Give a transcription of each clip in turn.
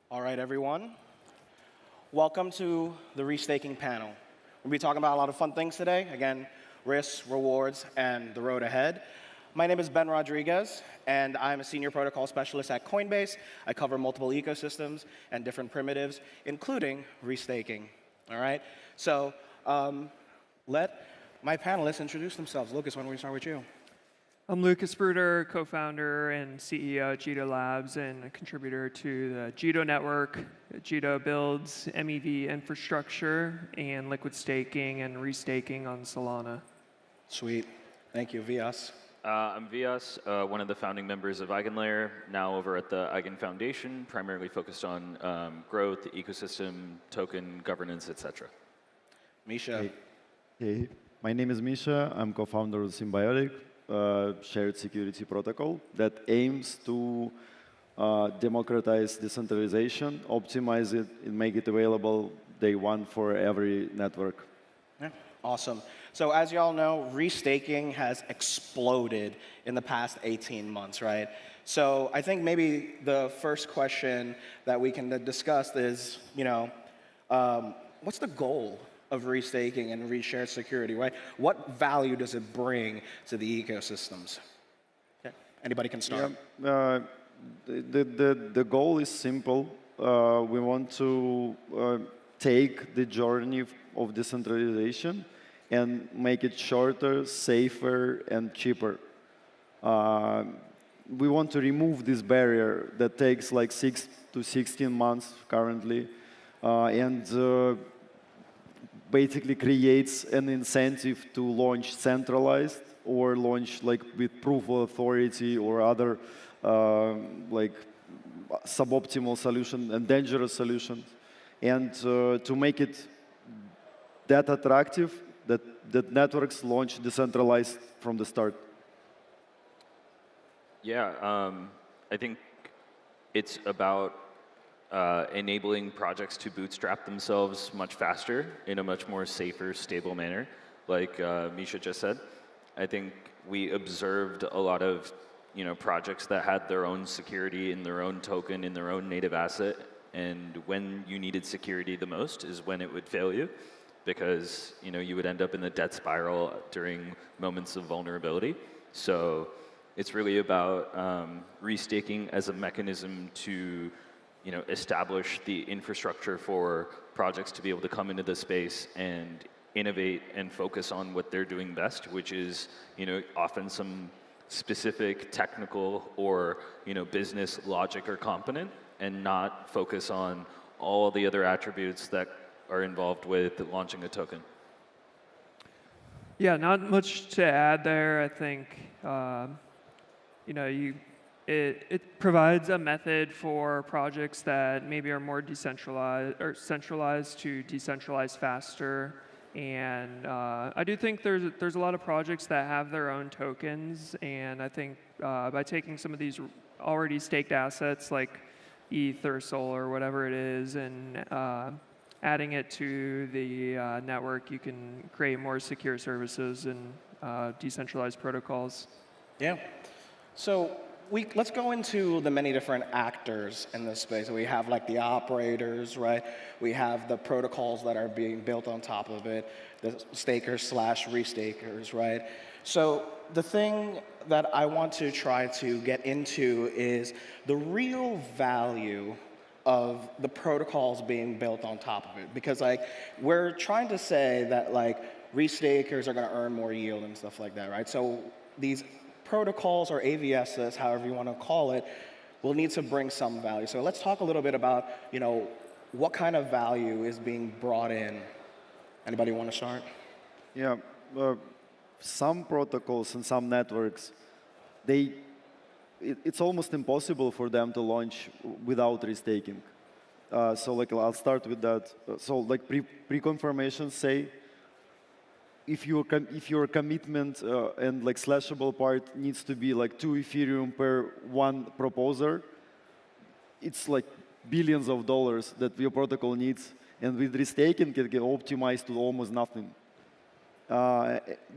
All right, everyone. Welcome to the restaking panel. We'll be talking about a lot of fun things today. Again, risks, rewards, and the road ahead. My name is Ben Rodriguez, and I'm a senior protocol specialist at Coinbase. I cover multiple ecosystems and different primitives, including restaking. All right? So let my panelists introduce themselves. Lucas, why don't we start with you? I'm Lucas Bruder, co-founder and CEO at Jito Labs and a contributor to the Jito network. Jito builds MEV infrastructure and liquid staking and restaking on Solana. Sweet. Thank you. Vias. I'm Vias, one of the founding members of EigenLayer, now over at the Eigen Foundation, primarily focused on growth, ecosystem, token, governance, etc. Misha. Hey, my name is Misha. I'm co-founder of Symbiotic, shared security protocol that aims to democratize decentralization, optimize it, and make it available day one for every network. Yeah, awesome. So as you all know, restaking has exploded in the past 18 months, right? So I think maybe the first question that we can discuss is, what's the goal of restaking and reshared security, right? What value does it bring to the ecosystems? Okay. Anybody can start. Yeah, the goal is simple. We want to take the journey of decentralization and make it shorter, safer, and cheaper. We want to remove this barrier that takes like 6 to 16 months currently, and basically creates an incentive to launch centralized or launch like with proof of authority or other like suboptimal solution and dangerous solutions, and to make it that attractive that networks launch decentralized from the start. Yeah, I think it's about enabling projects to bootstrap themselves much faster in a much more safer, stable manner, like Misha just said. I think we observed a lot of projects that had their own security in their own token, in their own native asset, and when you needed security the most is when it would fail you, because you would end up in the debt spiral during moments of vulnerability. So it's really about restaking as a mechanism to establish the infrastructure for projects to be able to come into the space and innovate and focus on what they're doing best, which is often some specific technical or business logic or component, and not focus on all the other attributes that are involved with launching a token. Yeah, not much to add there. I think it provides a method for projects that maybe are more decentralized or centralized to decentralize faster. And I do think there's a lot of projects that have their own tokens, and I think by taking some of these already staked assets like ETH or Sol or whatever it is, and adding it to the network, you can create more secure services and decentralized protocols. Yeah. So let's go into the many different actors in this space. We have like the operators, right? We have the protocols that are being built on top of it, the stakers / restakers, right? So the thing that I want to try to get into is the real value of the protocols being built on top of it. Because we're trying to say that restakers are going to earn more yield and stuff like that, right? So these protocols or AVSs, however you want to call it, will need to bring some value. So let's talk a little bit about, what kind of value is being brought in. Anybody want to start? Yeah, some protocols and some networks, it's almost impossible for them to launch without restaking. So I'll start with that. So pre-confirmations say, if your commitment and slashable part needs to be 2 Ethereum per one proposer, it's billions of dollars that your protocol needs, and with restaking it can optimize to almost nothing.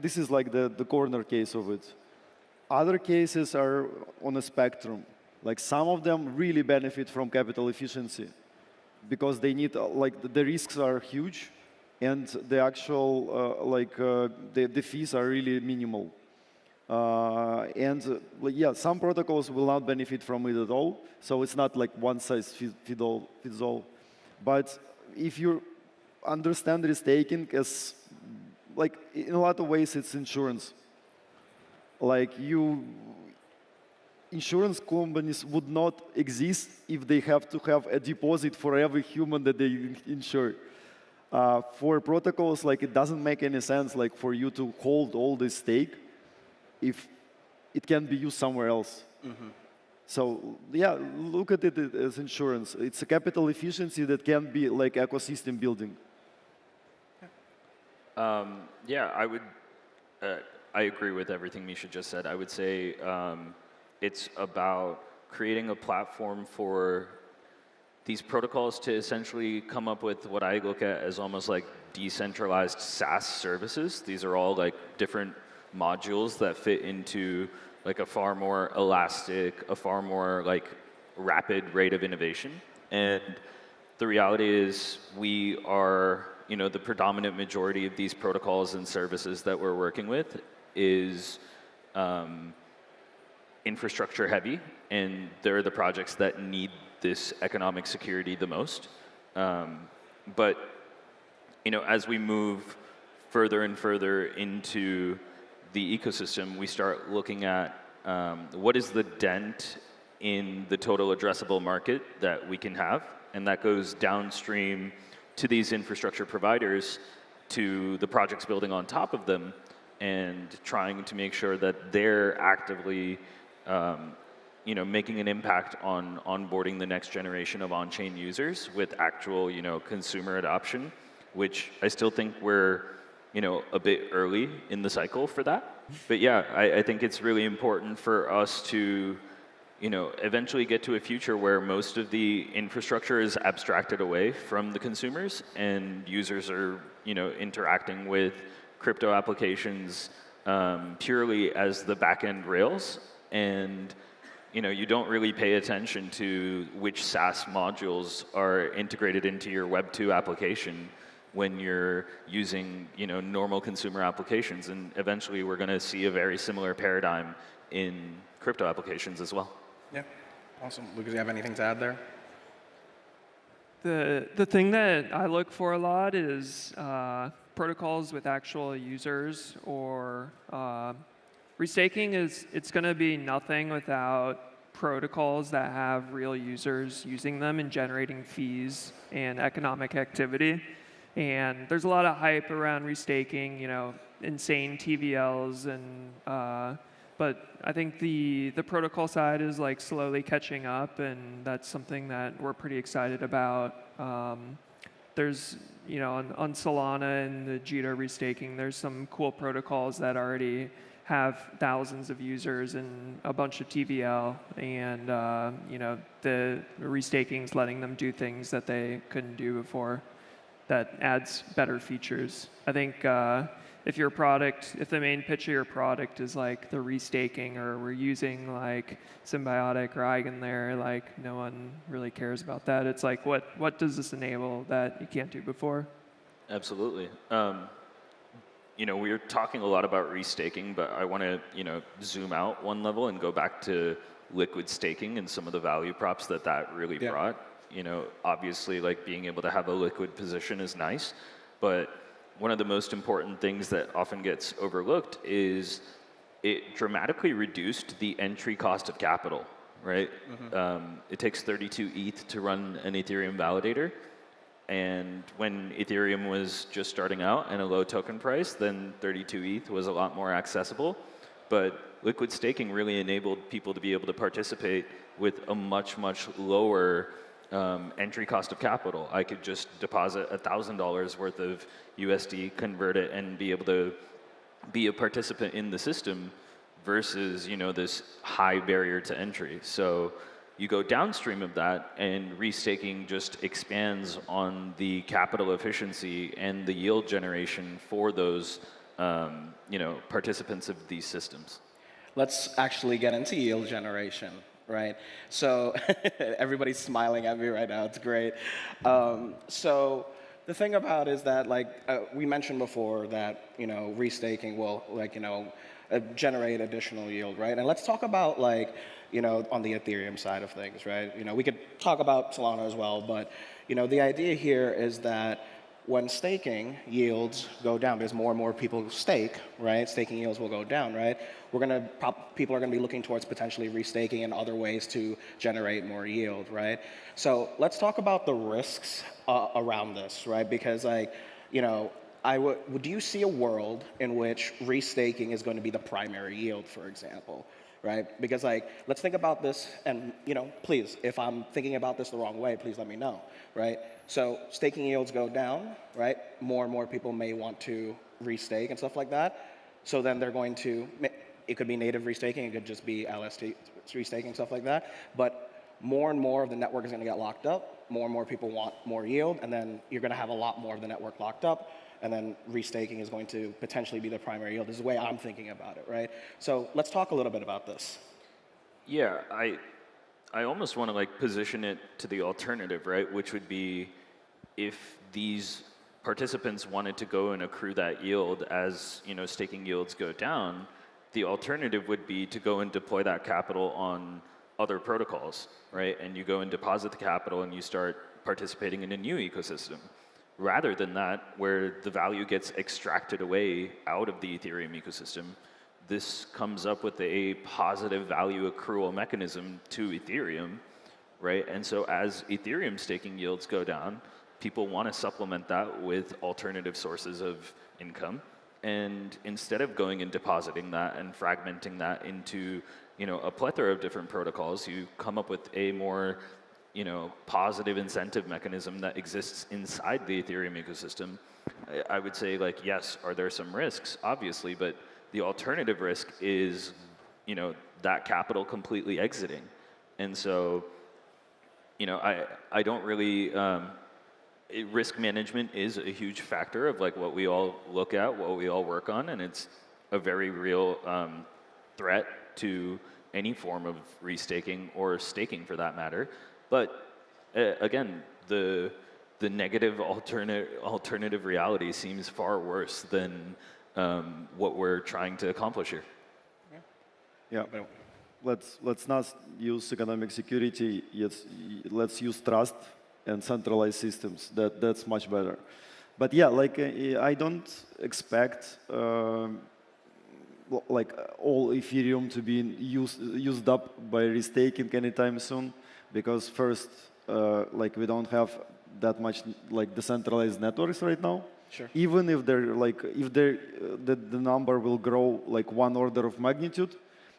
This is the corner case of it. Other cases are on a spectrum. Some of them really benefit from capital efficiency, because they need like the risks are huge, and the actual the fees are really minimal. Like, yeah, some protocols will not benefit from it at all, so it's not like one size fits all. But if you understand risk taking as, like, in a lot of ways, it's insurance. Like insurance companies would not exist if they have to have a deposit for every human that they insure. For protocols, like, it doesn't make any sense, like, for you to hold all this stake if it can be used somewhere else. So yeah, look at it as insurance. It's a capital efficiency that can be like ecosystem building. Yeah, I would. I agree with everything Misha just said. I would say it's about creating a platform for these protocols to essentially come up with what I look at as almost like decentralized SaaS services. These are all like different modules that fit into like a far more elastic, a far more like rapid rate of innovation. And the reality is we are, the predominant majority of these protocols and services that we're working with is infrastructure heavy, and they're the projects that need this economic security the most. But as we move further and further into the ecosystem, we start looking at what is the dent in the total addressable market that we can have, and that goes downstream to these infrastructure providers, to the projects building on top of them, and trying to make sure that they're actively making an impact on onboarding the next generation of on-chain users with actual, consumer adoption, which I still think we're, a bit early in the cycle for that. But yeah, I think it's really important for us to, eventually get to a future where most of the infrastructure is abstracted away from the consumers, and users are, interacting with crypto applications purely as the back-end rails. And you don't really pay attention to which SaaS modules are integrated into your Web 2 application when you're using normal consumer applications. And eventually we're going to see a very similar paradigm in crypto applications as well. Yeah, awesome. Lucas, you have anything to add there? The thing that I look for a lot is protocols with actual users, or restaking it's going to be nothing without protocols that have real users using them and generating fees and economic activity. And there's a lot of hype around restaking, insane TVLs, and but I think the protocol side is like slowly catching up, and that's something that we're pretty excited about. There's, on Solana and the Jito restaking, there's some cool protocols that already have thousands of users and a bunch of TVL, and the restaking's letting them do things that they couldn't do before. That adds better features. I think if the main pitch of your product is like the restaking, or we're using like Symbiotic or Eigen there, like no one really cares about that. It's like, what does this enable that you can't do before? Absolutely. We were talking a lot about restaking, but I want to, zoom out one level and go back to liquid staking and some of the value props that really brought. Obviously, like, being able to have a liquid position is nice, but one of the most important things that often gets overlooked is it dramatically reduced the entry cost of capital, right? It takes 32 ETH to run an Ethereum validator. And when Ethereum was just starting out and a low token price, then 32 ETH was a lot more accessible. But liquid staking really enabled people to be able to participate with a much, much lower entry cost of capital. I could just deposit $1,000 worth of USD, convert it, and be able to be a participant in the system versus, this high barrier to entry. So you go downstream of that, and restaking just expands on the capital efficiency and the yield generation for those, participants of these systems. Let's actually get into yield generation, right? So everybody's smiling at me right now. It's great. So the thing about is that like we mentioned before that restaking will generate additional yield, right? And let's talk about like on the Ethereum side of things, right? We could talk about Solana as well, but the idea here is that when staking yields go down, because more and more people stake, right? Staking yields will go down, right? People are gonna be looking towards potentially restaking and other ways to generate more yield, right? So let's talk about the risks around this, right? Because like, do you see a world in which restaking is going to be the primary yield, for example? Right? Because like, let's think about this, and please, if I'm thinking about this the wrong way, please let me know, right? So staking yields go down, right? More and more people may want to restake and stuff like that. So then they're going to, it could be native restaking, it could just be LST restaking, stuff like that. But more and more of the network is going to get locked up. More and more people want more yield, and then you're going to have a lot more of the network locked up. And then restaking is going to potentially be the primary yield. This is the way I'm thinking about it, right? So let's talk a little bit about this. Yeah, I almost want to like position it to the alternative, right? Which would be if these participants wanted to go and accrue that yield as staking yields go down, the alternative would be to go and deploy that capital on other protocols, right? And you go and deposit the capital and you start participating in a new ecosystem. Rather than that, where the value gets extracted away out of the Ethereum ecosystem, this comes up with a positive value accrual mechanism to Ethereum, right? And so as Ethereum staking yields go down, people want to supplement that with alternative sources of income. And instead of going and depositing that and fragmenting that into a plethora of different protocols, you come up with a more positive incentive mechanism that exists inside the Ethereum ecosystem. I would say, like, yes, are there some risks? Obviously, but the alternative risk is, that capital completely exiting. And so, I don't really, risk management is a huge factor of like what we all look at, what we all work on, and it's a very real threat to any form of restaking or staking for that matter. But again, the negative alternative reality seems far worse than what we're trying to accomplish here. Yeah. Let's not use economic security. Let's use trust and centralized systems. That's much better. But yeah, like I don't expect like all Ethereum to be used up by restaking anytime soon. Because first, like we don't have that much like decentralized networks right now. Sure. Even if the number will grow like one order of magnitude,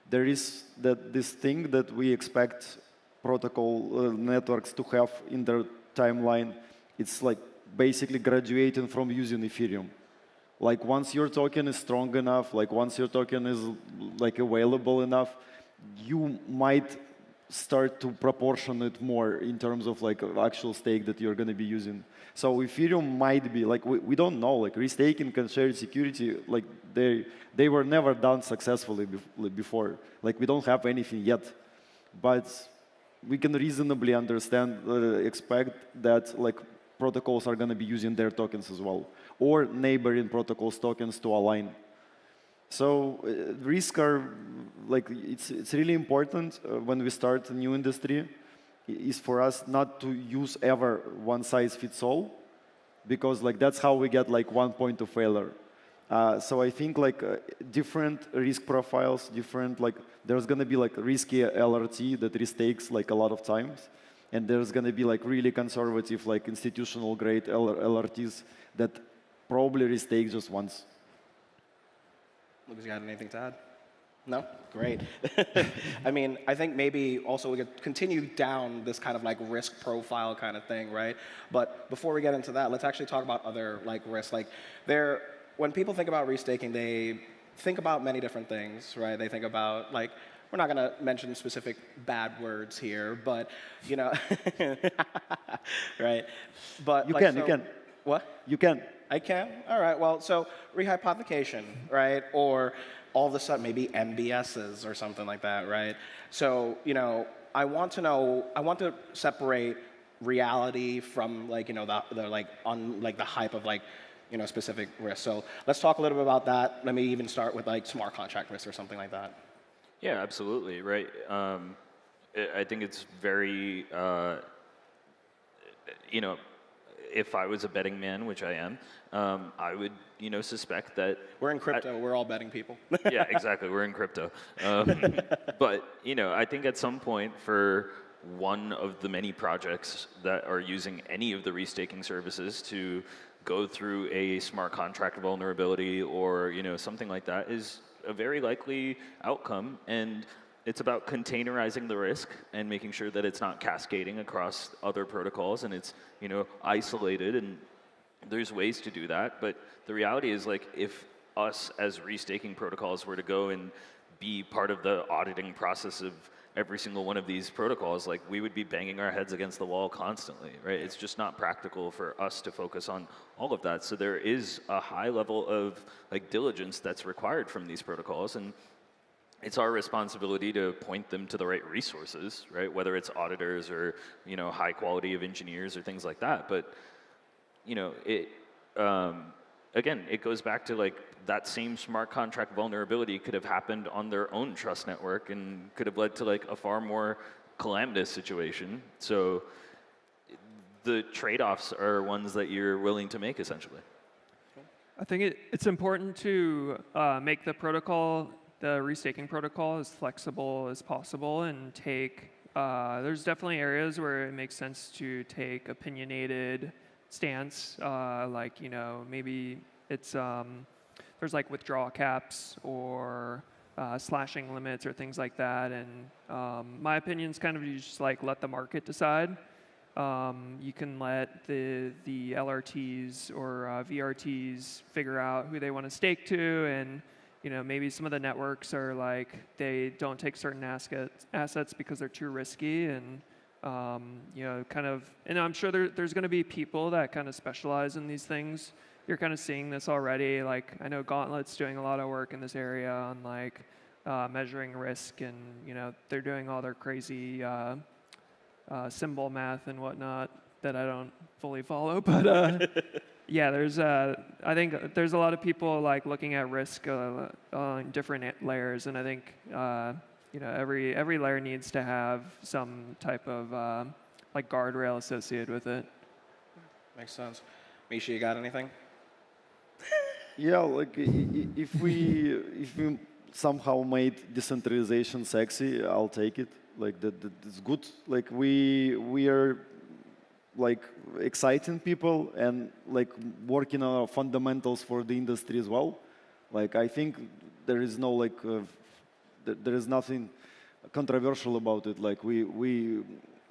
there is this thing that we expect protocol networks to have in their timeline. It's like basically graduating from using Ethereum. Like once your token is strong enough, like once your token is like available enough, you might start to proportion it more in terms of like actual stake that you're going to be using. So Ethereum might be like we don't know, like restaking and shared security, like they were never done successfully before. Like we don't have anything yet, but we can reasonably expect that like protocols are going to be using their tokens as well, or neighboring protocols tokens to align. So risks are like it's really important when we start a new industry is for us not to use ever one size fits all, because like that's how we get like one point of failure. So I think like different risk profiles, different like there's going to be like risky LRT that restakes like a lot of times, and there's going to be like really conservative like institutional grade LRTs that probably restake just once. Lucas, you got anything to add? No? Great. I mean, I think maybe also we could continue down this kind of like risk profile kind of thing, right? But before we get into that, let's actually talk about other like risks. Like when people think about restaking, they think about many different things, right? They think about like, we're not going to mention specific bad words here, but right? But you like, can. What? You can. I can? All right, well, so rehypothecation, right? Or all of a sudden maybe MBSs or something like that, right? So, I want to separate reality from like, the like on like the hype of like, specific risk. So let's talk a little bit about that. Let me even start with like smart contract risk or something like that. Yeah, absolutely, right. I think it's very, if I was a betting man, which I am, I would, suspect that we're in crypto. We're all betting people. Yeah, exactly. We're in crypto. But, I think at some point for one of the many projects that are using any of the restaking services to go through a smart contract vulnerability or, something like that is a very likely outcome. And it's about containerizing the risk and making sure that it's not cascading across other protocols and it's, isolated, and there's ways to do that. But the reality is, like, if us as restaking protocols were to go and be part of the auditing process of every single one of these protocols, like, we would be banging our heads against the wall constantly, right? It's just not practical for us to focus on all of that. So there is a high level of like diligence that's required from these protocols, and it's our responsibility to point them to the right resources, right? Whether it's auditors or, high quality of engineers or things like that. But, again, it goes back to like that same smart contract vulnerability could have happened on their own trust network and could have led to like a far more calamitous situation. So the trade-offs are ones that you're willing to make, essentially. I think it's important to make the protocol, the restaking protocol, as flexible as possible and take, there's definitely areas where it makes sense to take opinionated stance, like, maybe it's, there's like withdrawal caps or slashing limits or things like that. And my opinion is kind of you just like let the market decide. You can let the LRTs or VRTs figure out who they want to stake to, and maybe some of the networks are like they don't take certain assets because they're too risky, and kind of. And I'm sure there's going to be people that kind of specialize in these things. You're kind of seeing this already. Like I know Gauntlet's doing a lot of work in this area on like measuring risk, and they're doing all their crazy symbol math and whatnot that I don't fully follow, but yeah, there's I think there's a lot of people like looking at risk on different layers, and I think every layer needs to have some type of like guardrail associated with it. Makes sense. Misha, you got anything? Yeah, like if we somehow made decentralization sexy, I'll take it. Like that's good. Like we are like exciting people and like working on our fundamentals for the industry as well. Like I think there is no like there is nothing controversial about it. Like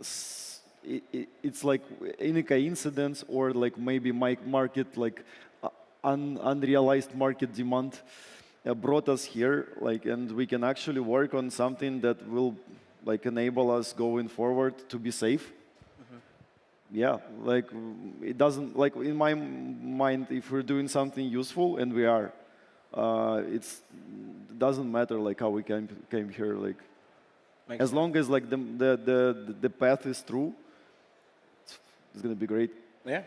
it's like any coincidence or like maybe market like unrealized market demand brought us here. Like, and we can actually work on something that will like enable us going forward to be safe. Yeah, like it doesn't, like in my mind, if we're doing something useful, and we are, it doesn't matter like how we came here. Like Makes as sense. long as like the path is true, it's gonna be great. Yeah.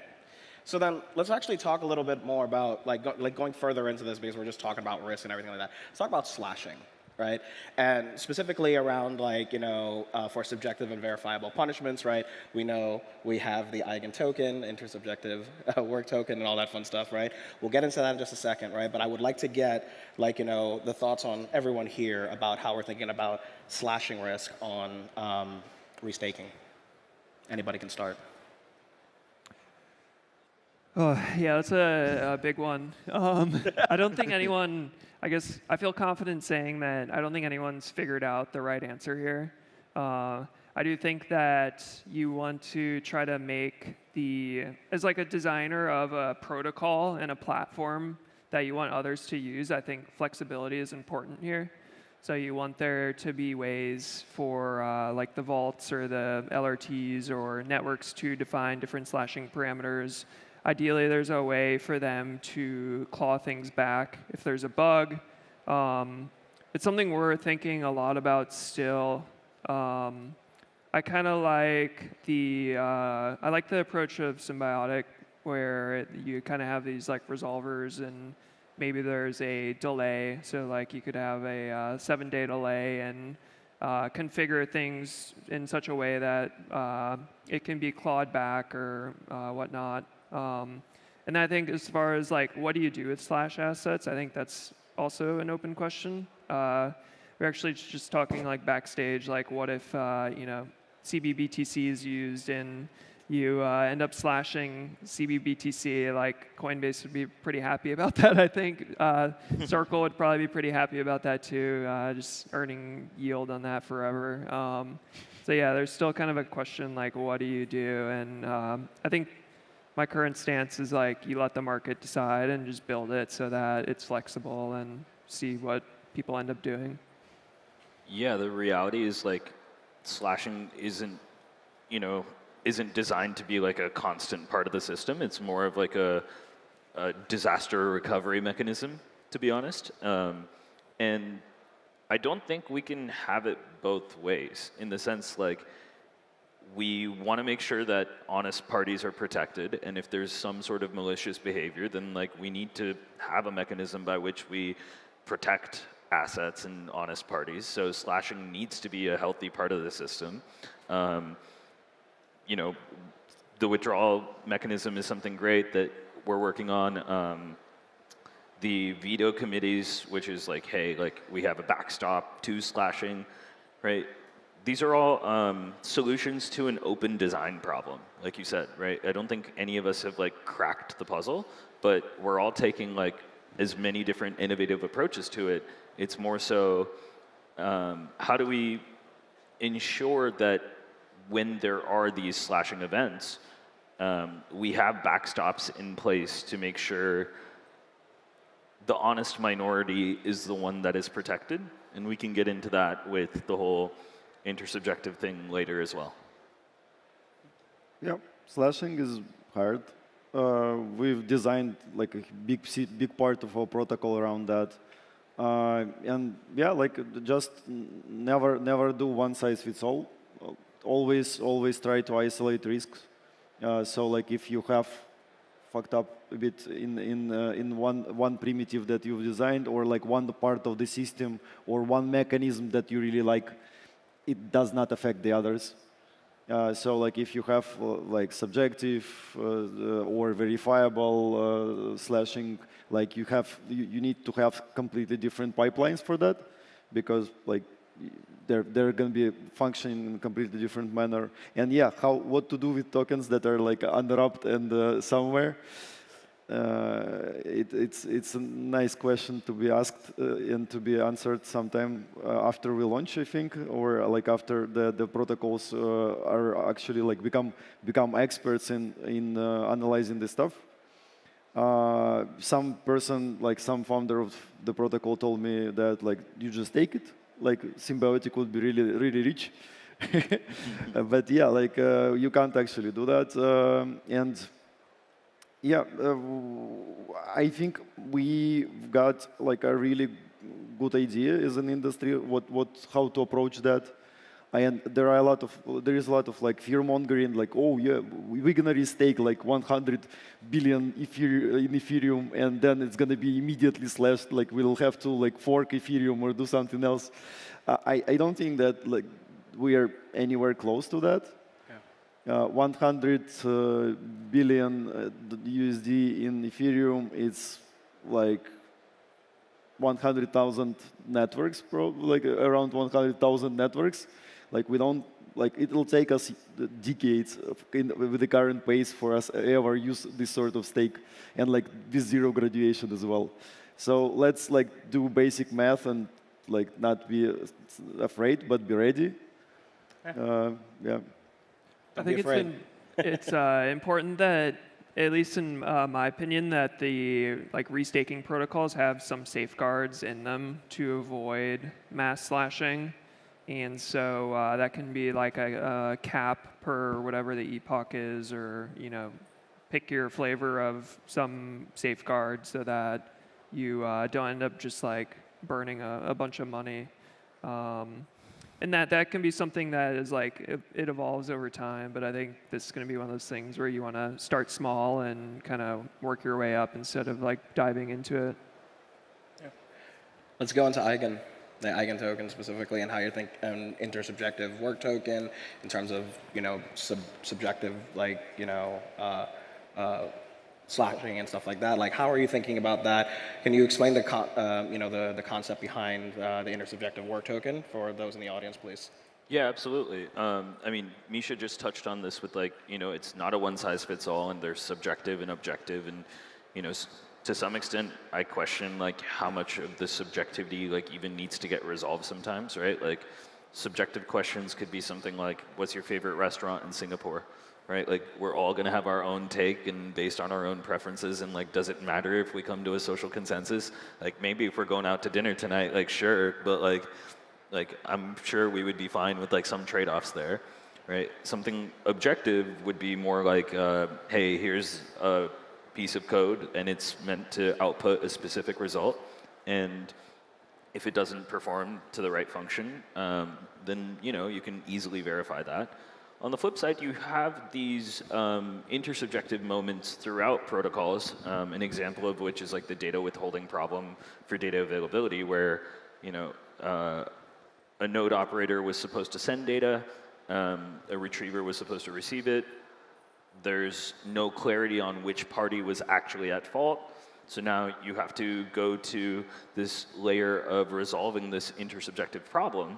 So then let's actually talk a little bit more about like going further into this, because we're just talking about risk and everything like that. Let's talk about slashing, right? And specifically around like, for subjective and verifiable punishments, right? We know we have the eigen token, intersubjective work token, and all that fun stuff, right? We'll get into that in just a second, right? But I would like to get like, the thoughts on everyone here about how we're thinking about slashing risk on restaking. Anybody can start. Oh, yeah, that's a big one. I don't think anyone, I guess, I feel confident saying that I don't think anyone's figured out the right answer here. I do think that you want to try to make as like a designer of a protocol and a platform that you want others to use, I think flexibility is important here. So you want there to be ways for like the vaults or the LRTs or networks to define different slashing parameters. Ideally, there's a way for them to claw things back if there's a bug. It's something we're thinking a lot about still. I kind of like I like the approach of symbiotic, where you kind of have these like resolvers, and maybe there's a delay. So like you could have a 7-day delay and configure things in such a way that it can be clawed back or whatnot. And I think as far as like what do you do with slash assets, I think that's also an open question. We're actually just talking like backstage, like what if CBBTC is used and you end up slashing CBBTC, like Coinbase would be pretty happy about that, I think. Circle would probably be pretty happy about that too, just earning yield on that forever. So yeah, there's still kind of a question like what do you do? And I think my current stance is like you let the market decide and just build it so that it's flexible and see what people end up doing. Yeah, the reality is like slashing isn't designed to be like a constant part of the system. It's more of like a disaster recovery mechanism, to be honest. And I don't think we can have it both ways, in the sense like we want to make sure that honest parties are protected, and if there's some sort of malicious behavior, then like we need to have a mechanism by which we protect assets and honest parties. So slashing needs to be a healthy part of the system. The withdrawal mechanism is something great that we're working on. The veto committees, which is like, hey, like we have a backstop to slashing, right? These are all solutions to an open design problem, like you said, right? I don't think any of us have like cracked the puzzle, but we're all taking like as many different innovative approaches to it. It's more so, how do we ensure that when there are these slashing events, we have backstops in place to make sure the honest minority is the one that is protected, and we can get into that with the whole intersubjective thing later as well. Yeah, slashing is hard. We've designed like a big part of our protocol around that. And yeah, like just never do one size fits all. Always try to isolate risks. So like if you have fucked up a bit in one primitive that you've designed, or like one part of the system, or one mechanism that you really like, it does not affect the others. So like if you have like subjective or verifiable slashing, like you need to have completely different pipelines for that, because like they're going to be functioning in a completely different manner. And yeah, what to do with tokens that are like unwrapped and somewhere. It's a nice question to be asked and to be answered sometime after we launch, I think, or like after the protocols are actually like become experts in analyzing this stuff. Some founder of the protocol told me that like you just take it, like Symbiotic would be really rich. But yeah, like you can't actually do that. And yeah, I think we got like a really good idea as an industry how to approach that. And there is a lot of like fear mongering, like, oh yeah, we're gonna restake like 100 billion in Ethereum, and then it's gonna be immediately slashed. Like we'll have to like fork Ethereum or do something else. I don't think that like we are anywhere close to that. 100 billion USD in Ethereum, it's like 100,000 networks, like around 100,000 networks. Like we don't, like it'll take us decades with the current pace for us ever use this sort of stake, and like this zero graduation as well. So let's like do basic math and like not be afraid, but be ready. Yeah. I think it's important that, at least in my opinion, that the like restaking protocols have some safeguards in them to avoid mass slashing, and so that can be like a cap per whatever the epoch is, or pick your flavor of some safeguard so that you don't end up just like burning a bunch of money. And that can be something that is like, it evolves over time, but I think this is going to be one of those things where you want to start small and kind of work your way up instead of like diving into it. Yeah. Let's go into the Eigen token specifically, and how you think an intersubjective work token in terms of, subjective, slashing and stuff like that. Like, how are you thinking about that? Can you explain the concept behind the intersubjective work token for those in the audience, please? Yeah, absolutely. I mean, Misha just touched on this with it's not a one size fits all, and there's subjective and objective, and to some extent, I question how much of the subjectivity even needs to get resolved sometimes, right? Like, subjective questions could be something like, "What's your favorite restaurant in Singapore?" Right? Like, we're all going to have our own take and based on our own preferences, and does it matter if we come to a social consensus? Like, maybe if we're going out to dinner tonight, sure, but I'm sure we would be fine with some trade-offs there, right? Something objective would be more like, hey, here's a piece of code and it's meant to output a specific result, and if it doesn't perform to the right function, then you can easily verify that. On the flip side, you have these intersubjective moments throughout protocols, an example of which is the data withholding problem for data availability, where a node operator was supposed to send data, a retriever was supposed to receive it. There's no clarity on which party was actually at fault. So now you have to go to this layer of resolving this intersubjective problem.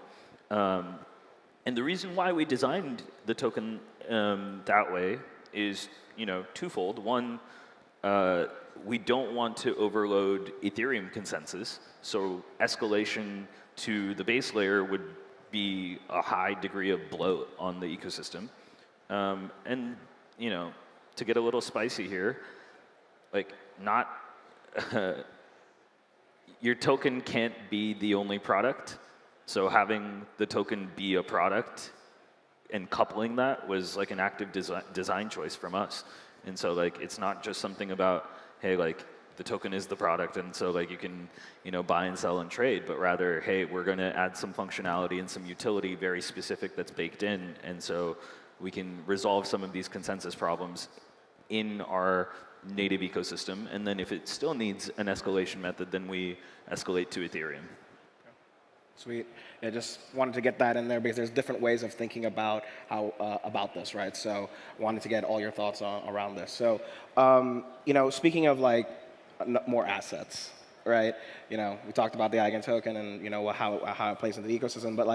And the reason why we designed the token that way is, twofold. One, we don't want to overload Ethereum consensus, so escalation to the base layer would be a high degree of bloat on the ecosystem. And to get a little spicy here, not your token can't be the only product. So having the token be a product and coupling that was an active design choice from us. And so it's not just something about, hey, the token is the product, and so you can buy and sell and trade, but rather, hey, we're going to add some functionality and some utility very specific that's baked in, and so we can resolve some of these consensus problems in our native ecosystem, and then if it still needs an escalation method, then we escalate to Ethereum. Sweet. I just wanted to get that in there because there's different ways of thinking about how about this, right? So I wanted to get all your thoughts around this. So, speaking of more assets, right? We talked about the Eigen token and how it plays into the ecosystem, but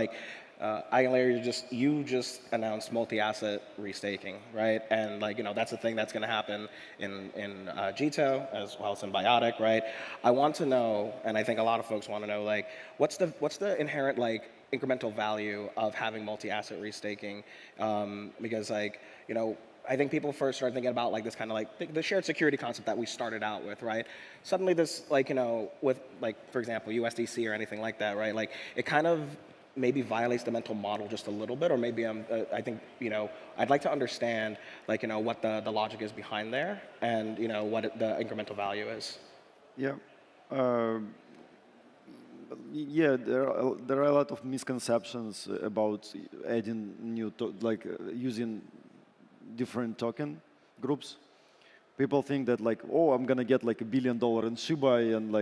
Eigenlayer, you just announced multi-asset restaking, right? And that's a thing that's going to happen in Jito as well as in Biotic, right? I want to know, and I think a lot of folks want to know, what's the inherent incremental value of having multi-asset restaking? Because I think people first start thinking about this kind of the shared security concept that we started out with, right? Suddenly this with for example USDC or anything like that, right? It kind of maybe violates the mental model just a little bit, or maybe I think I'd like to understand what the logic is behind there, and what the incremental value is. Yeah, yeah. There are a lot of misconceptions about adding new using different token groups. People think that oh, I'm gonna get $1 billion in Shiba and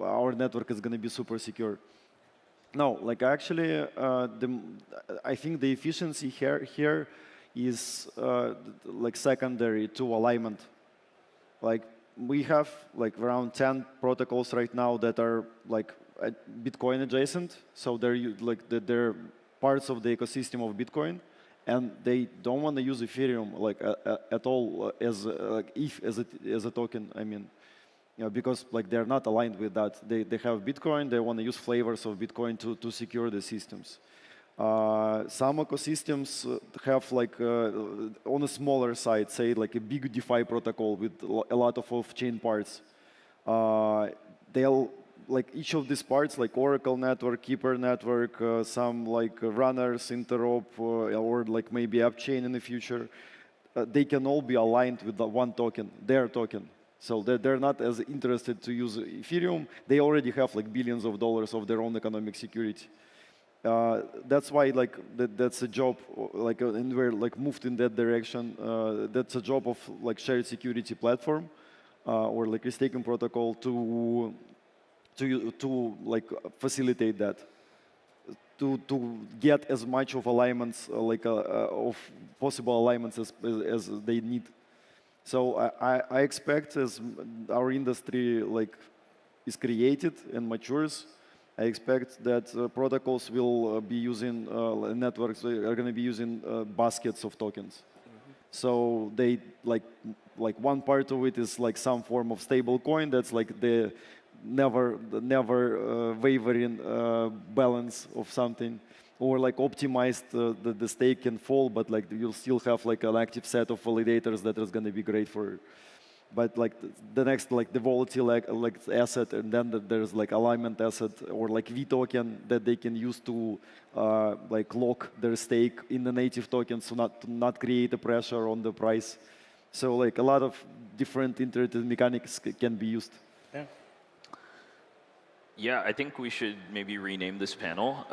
our network is gonna be super secure. No, actually, I think the efficiency here is secondary to alignment. We have around 10 protocols right now that are Bitcoin adjacent, so they're parts of the ecosystem of Bitcoin, and they don't want to use Ethereum at all as a token. I mean. Because they're not aligned with that. They have Bitcoin, they want to use flavors of Bitcoin to secure the systems. Some ecosystems have on a smaller side, say a big DeFi protocol with a lot of off-chain parts. They'll each of these parts, Oracle network, Keeper network, some runners, interop, or maybe Upchain in the future, they can all be aligned with the one token, their token. So they're not as interested to use Ethereum. They already have billions of dollars of their own economic security. That's why like that's a job like and we're like moved in that direction. That's a job of like shared security platform or like a staking protocol to like facilitate that. To get as much of alignments of possible alignments as they need. So I expect as our industry like is created and matures, I expect that protocols will be using networks are going to be using baskets of tokens. So they like one part of it is like some form of stable coin that's like the never wavering balance of something, or like optimized the stake can fall, but like you'll still have like an active set of validators that is going to be great for. But like the next like the volatile like asset, and then there's like alignment asset or like V token that they can use to like lock their stake in the native token, so not create a pressure on the price. So like a lot of different iterative mechanics can be used. Yeah. Yeah, I think we should maybe rename this panel.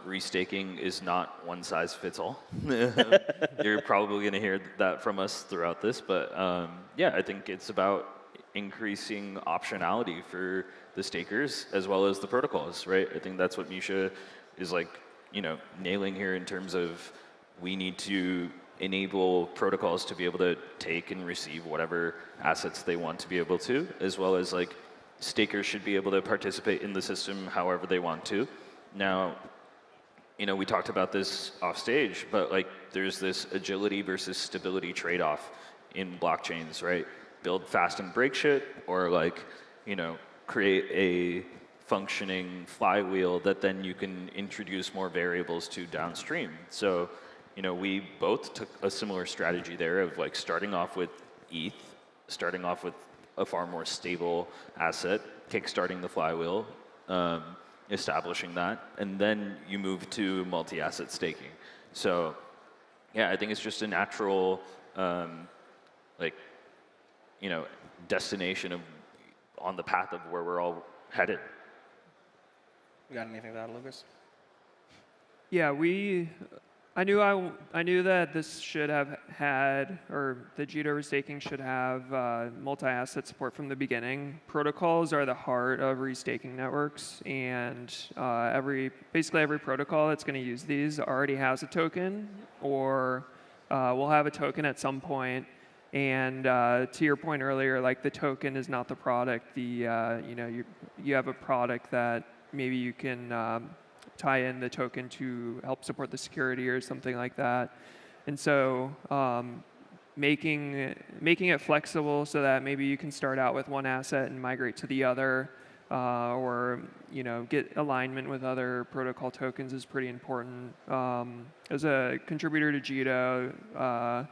Restaking is not one size fits all. You're probably going to hear that from us throughout this, but yeah, I think it's about increasing optionality for the stakers as well as the protocols, right? I think that's what Misha is like, nailing here in terms of we need to enable protocols to be able to take and receive whatever assets they want to be able to, as well as like stakers should be able to participate in the system however they want to. Now, we talked about this off stage, but like there's this agility versus stability trade-off in blockchains, right? Build fast and break shit, or like, create a functioning flywheel that then you can introduce more variables to downstream. So, we both took a similar strategy there of like starting off with ETH, starting off with a far more stable asset, kickstarting the flywheel, establishing that, and then you move to multi-asset staking. So, yeah, I think it's just a natural, destination on the path of where we're all headed. You got anything to add, Lucas? Yeah, I knew that this should have had, or the Jito restaking should have multi-asset support from the beginning. Protocols are the heart of restaking networks, and basically every protocol that's going to use these already has a token, or will have a token at some point. And to your point earlier, like the token is not the product. You have a product that maybe you can tie in the token to help support the security or something like that. And so making it flexible so that maybe you can start out with one asset and migrate to the other, or get alignment with other protocol tokens is pretty important. As a contributor to Jito,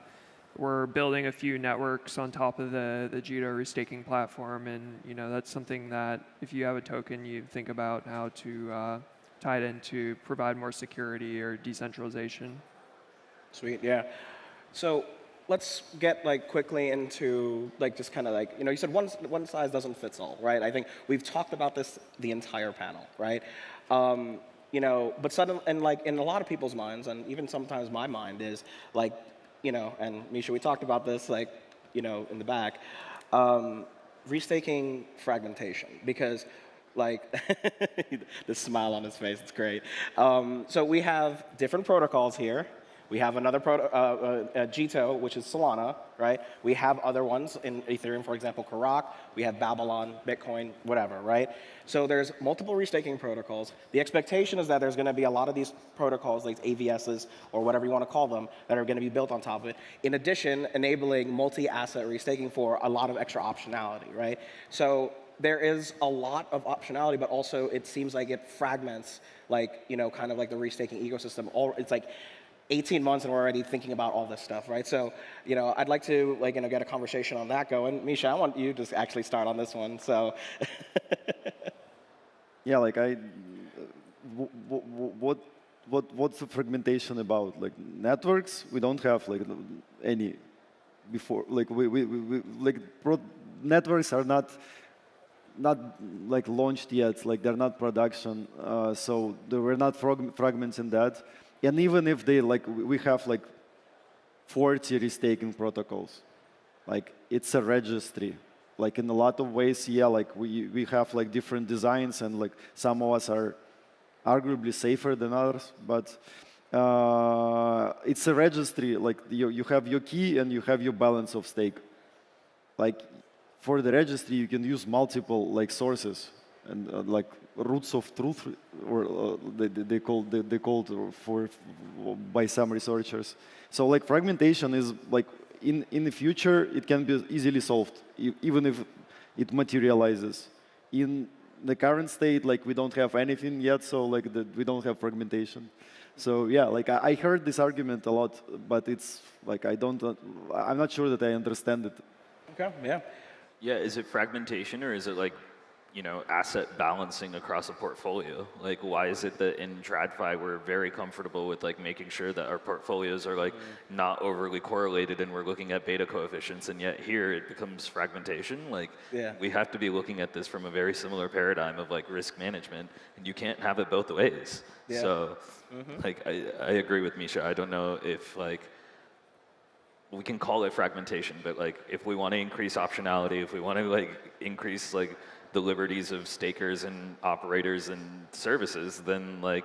we're building a few networks on top of the Jito restaking platform, and that's something that if you have a token, you think about how to tie it in to provide more security or decentralization. Sweet, yeah. So let's get like quickly into like just kind of like, you said one size doesn't fit all, right? I think we've talked about this the entire panel, right? But suddenly, and like in a lot of people's minds, and even sometimes my mind is like, and Misha, we talked about this like, in the back, restaking fragmentation, because like the smile on his face, it's great. So we have different protocols here. We have another Jito, which is Solana, right? We have other ones in Ethereum, for example, Karak. We have Babylon, Bitcoin, whatever, right? So there's multiple restaking protocols. The expectation is that there's going to be a lot of these protocols, like AVSs or whatever you want to call them, that are going to be built on top of it. In addition, enabling multi-asset restaking for a lot of extra optionality, right? So there is a lot of optionality, but also it seems like it fragments, like, kind of like the restaking ecosystem. It's like 18 months and we're already thinking about all this stuff, right? So, I'd like to get a conversation on that going. Misha, I want you to actually start on this one. So, yeah, like what's the fragmentation about? Like networks, we don't have like any before. Like networks are not not like launched yet, like they're not production, so there were not fragments in that. And even if they like, we have like 40 restaking protocols, like it's a registry. Like in a lot of ways, yeah, like we have like different designs, and like some of us are arguably safer than others, but it's a registry. Like you have your key and you have your balance of stake. Like for the registry, you can use multiple like sources and like roots of truth, or they called for by some researchers. So like fragmentation is like in the future it can be easily solved, even if it materializes. In the current state, like we don't have anything yet, so like we don't have fragmentation. So yeah, like I heard this argument a lot, but it's like I'm not sure that I understand it. Okay, yeah. Yeah, is it fragmentation or is it like, you know, asset balancing across a portfolio? Like, why is it that in TradFi we're very comfortable with like making sure that our portfolios are like not overly correlated and we're looking at beta coefficients, and yet here it becomes fragmentation? Like, we have to be looking at this from a very similar paradigm of like risk management, and you can't have it both ways. Yeah. So, like, I agree with Misha. I don't know if like we can call it fragmentation, but like if we want to increase optionality, if we want to like increase like the liberties of stakers and operators and services, then like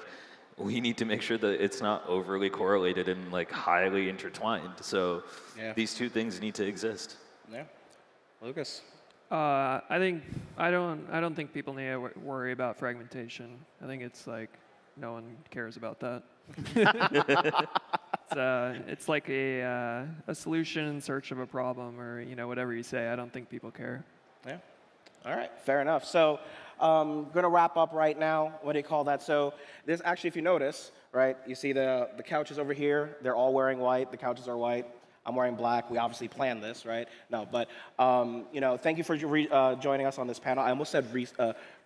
we need to make sure that it's not overly correlated and like highly intertwined. So these two things need to exist. Yeah, Lucas. I don't think people need to worry about fragmentation. I think it's like no one cares about that. It's like a solution in search of a problem, or you know, whatever you say. I don't think people care. Yeah. All right, fair enough. So going to wrap up right now. What do you call that? So this actually, if you notice, right, you see the couches over here. They're all wearing white. The couches are white. I'm wearing black. We obviously planned this, right? No, but you know, thank you for joining us on this panel. I almost said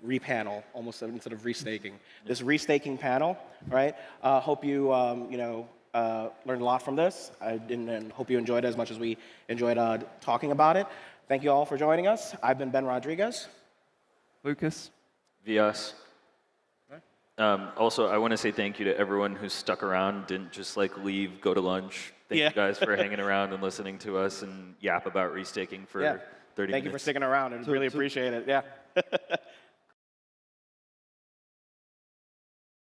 re-panel, almost said, instead of restaking. This restaking panel, right? Hope you you know, learned a lot from this. And hope you enjoyed it as much as we enjoyed talking about it. Thank you all for joining us. I've been Ben Rodriguez. Lucas. Vias. Also, I want to say thank you to everyone who stuck around, didn't just like leave, go to lunch. Thank you guys for hanging around and listening to us and yap about restaking for 30 minutes. Thank you for sticking around. I really appreciate it. Yeah.